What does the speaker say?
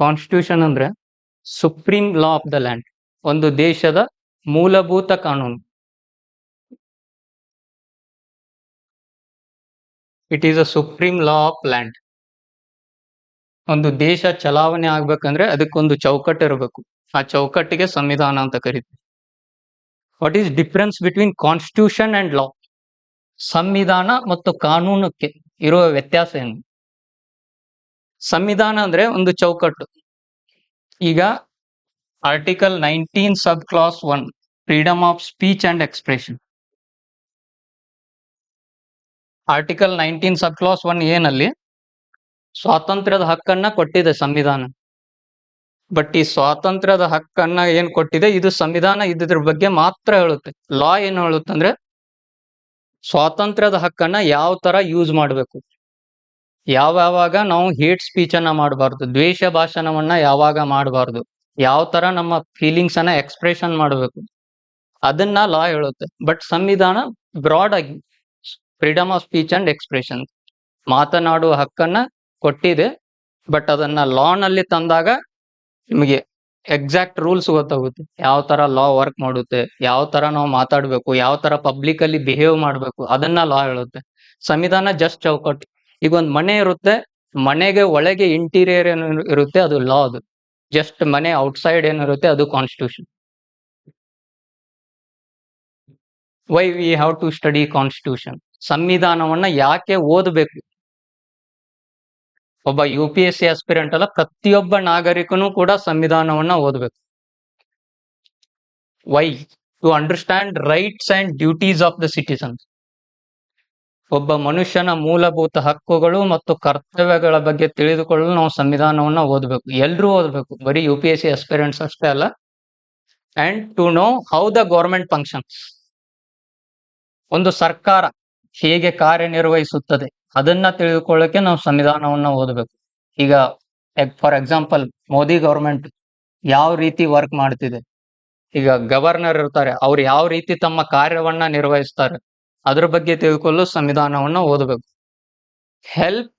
Constitution ಅಂದ್ರೆ supreme law of the land, ಒಂದು ದೇಶದ ಮೂಲಭೂತ ಕಾನೂನು. It is a supreme law of land. ಒಂದು ದೇಶ ಚಲಾವಣೆ ಆಗ್ಬೇಕಂದ್ರೆ ಅದಕ್ಕೊಂದು ಚೌಕಟ್ಟು ಇರಬೇಕು. ಆ ಚೌಕಟ್ಟಿಗೆ ಸಂವಿಧಾನ ಅಂತ ಕರೀತೀವಿ. What is difference between constitution and ಲಾ? ಸಂವಿಧಾನ ಮತ್ತು ಕಾನೂನಕ್ಕೆ ಇರುವ ವ್ಯತ್ಯಾಸ ಏನು? ಸಂವಿಧಾನ ಅಂದ್ರೆ ಒಂದು ಚೌಕಟ್ಟು. ಈಗ article 19 sub class 1 freedom of speech and expression. Article 19 sub class 1 ಏನಲ್ಲಿ ಸ್ವಾತಂತ್ರ್ಯದ ಹಕ್ಕನ್ನ ಕೊಟ್ಟಿದೆ ಸಂವಿಧಾನ. ಬಟ್ ಈ ಸ್ವಾತಂತ್ರ್ಯದ ಹಕ್ಕನ್ನ ಏನ್ ಕೊಟ್ಟಿದೆ, ಇದು ಸಂವಿಧಾನ ಇದ್ರ ಬಗ್ಗೆ ಮಾತ್ರ ಹೇಳುತ್ತೆ. ಲಾ ಏನ್ ಹೇಳುತ್ತಂದ್ರೆ ಸ್ವಾತಂತ್ರ್ಯದ ಹಕ್ಕನ್ನ ಯಾವ ತರ ಯೂಸ್ ಮಾಡಬೇಕು, ಯಾವಾಗ ನಾವು ಹೇಟ್ ಸ್ಪೀಚ್ ಅನ್ನ ಮಾಡಬಾರ್ದು, ದ್ವೇಷ ಭಾಷಣವನ್ನ ಯಾವಾಗ ಮಾಡಬಾರ್ದು, ಯಾವ ತರ ನಮ್ಮ ಫೀಲಿಂಗ್ಸ್ ಅನ್ನ ಎಕ್ಸ್ಪ್ರೆಷನ್ ಮಾಡಬೇಕು, ಅದನ್ನ ಲಾ ಹೇಳುತ್ತೆ. ಬಟ್ ಸಂವಿಧಾನ ಬ್ರಾಡ್ ಆಗಿ freedom of speech and expression ಮಾತನಾಡುವ ಹಕ್ಕನ್ನ ಕೊಟ್ಟಿದೆ. ಬಟ್ ಅದನ್ನ ಲಾ ನಲ್ಲಿ ತಂದಾಗ ನಿಮಗೆ ಎಕ್ಸಾಕ್ಟ್ ರೂಲ್ಸ್ ಗೊತ್ತಾಗುತ್ತೆ, ಯಾವ ತರ ಲಾ ವರ್ಕ್ ಮಾಡುತ್ತೆ, ಯಾವ ತರ ನಾವು ಮಾತಾಡ್ಬೇಕು, ಯಾವ ತರ ಪಬ್ಲಿಕ್ ಅಲ್ಲಿ ಬಿಹೇವ್ ಮಾಡ್ಬೇಕು, ಅದನ್ನ ಲಾ ಹೇಳುತ್ತೆ. ಸಂವಿಧಾನ ಜಸ್ಟ್ ಚೌಕಟ್ಟು. ಈಗ ಒಂದ್ ಮನೆ ಇರುತ್ತೆ, ಮನೆಗೆ ಒಳಗೆ ಇಂಟೀರಿಯರ್ ಏನು ಇರುತ್ತೆ ಅದು ಲಾ. ಅದು ಜಸ್ಟ್ ಮನೆ ಔಟ್ಸೈಡ್ ಏನಿರುತ್ತೆ ಅದು constitution. Why we have to study constitution? ಸಂವಿಧಾನವನ್ನ ಯಾಕೆ ಓದಬೇಕು? ಒಬ್ಬ UPSC ಆಸ್ಪಿರೆಂಟ್ ಅಲ್ಲ, ಪ್ರತಿಯೊಬ್ಬ ನಾಗರಿಕನು ಕೂಡ ಸಂವಿಧಾನವನ್ನ ಓದಬೇಕು. Why? To understand rights and duties of the citizens. ಒಬ್ಬ ಮನುಷ್ಯನ ಮೂಲಭೂತ ಹಕ್ಕುಗಳು ಮತ್ತು ಕರ್ತವ್ಯಗಳ ಬಗ್ಗೆ ತಿಳಿದುಕೊಳ್ಳಲು ನಾವು ಸಂವಿಧಾನವನ್ನ ಓದಬೇಕು. ಎಲ್ರೂ ಓದಬೇಕು, ಬರೀ UPSC ಆಸ್ಪಿರೆಂಟ್ಸ್ ಅಷ್ಟೇ ಅಲ್ಲ. And to know how the government functions. ಒಂದು ಸರ್ಕಾರ ಹೇಗೆ ಕಾರ್ಯನಿರ್ವಹಿಸುತ್ತದೆ ಅದನ್ನ ತಿಳಿದುಕೊಳ್ಳಕ್ಕೆ ನಾವು ಸಂವಿಧಾನವನ್ನ ಓದಬೇಕು. ಈಗ ಫಾರ್ ಎಕ್ಸಾಂಪಲ್ ಮೋದಿ ಗವರ್ಮೆಂಟ್ ಯಾವ ರೀತಿ ವರ್ಕ್ ಮಾಡ್ತಿದೆ, ಈಗ ಗವರ್ನರ್ ಇರ್ತಾರೆ, ಅವ್ರು ಯಾವ ರೀತಿ ತಮ್ಮ ಕಾರ್ಯವನ್ನ ನಿರ್ವಹಿಸ್ತಾರೆ, ಅದ್ರ ಬಗ್ಗೆ ತಿಳ್ಕೊಳ್ಳಲು ಸಂವಿಧಾನವನ್ನ ಓದಬೇಕು. ಹೆಲ್ಪ್